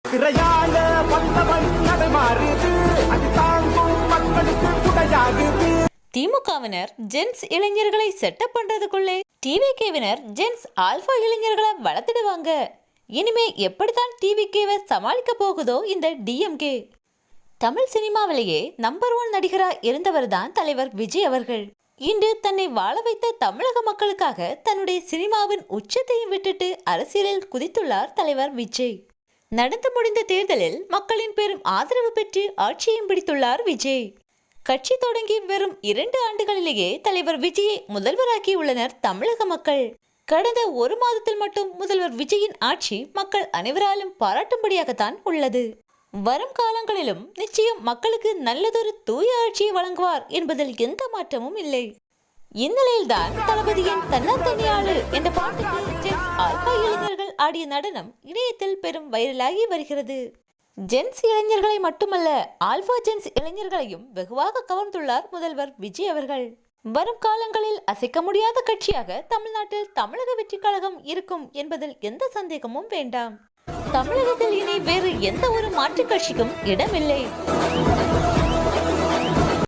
திரையாள வந்தவன் நடைமாறுது, அது தாங்கும் மக்களுக்கு குடையாகுது. திமுகவினர் ஜென்ஸ் இளைஞர்களை செட்டப் பண்றதுக்குள்ளே டிவிகேவினர் ஜென்ஸ் ஆல்பா இளைஞர்களை வளர்த்துடுவாங்க. இனிமே எப்படித்தான் டிவிகேவை சமாளிக்க போகுதோ இந்த டிஎம்கே. தமிழ் சினிமாவிலேயே நம்பர் 1 நடிகராக இருந்தவர் தான் தலைவர் விஜய் அவர்கள். இன்று தன்னை வாழ வைத்த தமிழக மக்களுக்காக தன்னுடைய சினிமாவின் உச்சத்தையும் விட்டுட்டு அரசியலில் குதித்துள்ளார் தலைவர் விஜய். நடந்து முடிந்த தேர்தலில் மக்களின் பெரும் ஆதரவு பெற்று ஆட்சியும் பிடித்துள்ளார் விஜய். கட்சி தொடங்கி வெறும் 2 ஆண்டுகளிலேயே தலைவர் விஜயை முதல்வராக்கி உள்ளனர் தமிழக மக்கள். கடந்த 1 மாதத்தில் மட்டும் முதல்வர் விஜயின் ஆட்சி மக்கள் அனைவராலும் பாராட்டும்படியாகத்தான் உள்ளது. வரும் காலங்களிலும் நிச்சயம் மக்களுக்கு நல்லதொரு தூய ஆட்சியை வழங்குவார் என்பதில் எந்த மாற்றமும் இல்லை. இந்நிலையில்தான் தளபதியின் தன்னந்தனியாளு என்ற பாட்டுக்கு ஜென்ஸ் ஆல்பா இளைஞர்கள் ஆடிய நடனம் இணையத்தில் பெரும் வைரலாகி வருகிறது. ஜென்ஸ் இளைஞர்களை மட்டுமல்ல, ஆல்பா ஜென்ஸ் இளைஞர்களையும் வெகுவாக கவர்ந்துள்ளார் முதல்வர் விஜய் அவர்கள். வரும் காலங்களில் அசைக்க முடியாத கட்சியாக தமிழ்நாட்டில் தமிழக வெற்றி கழகம் இருக்கும் என்பதில் எந்த சந்தேகமும் வேண்டாம். தமிழகத்தில் இனி வேறு எந்த ஒரு மாற்றுக் கட்சிக்கும் இடமில்லை.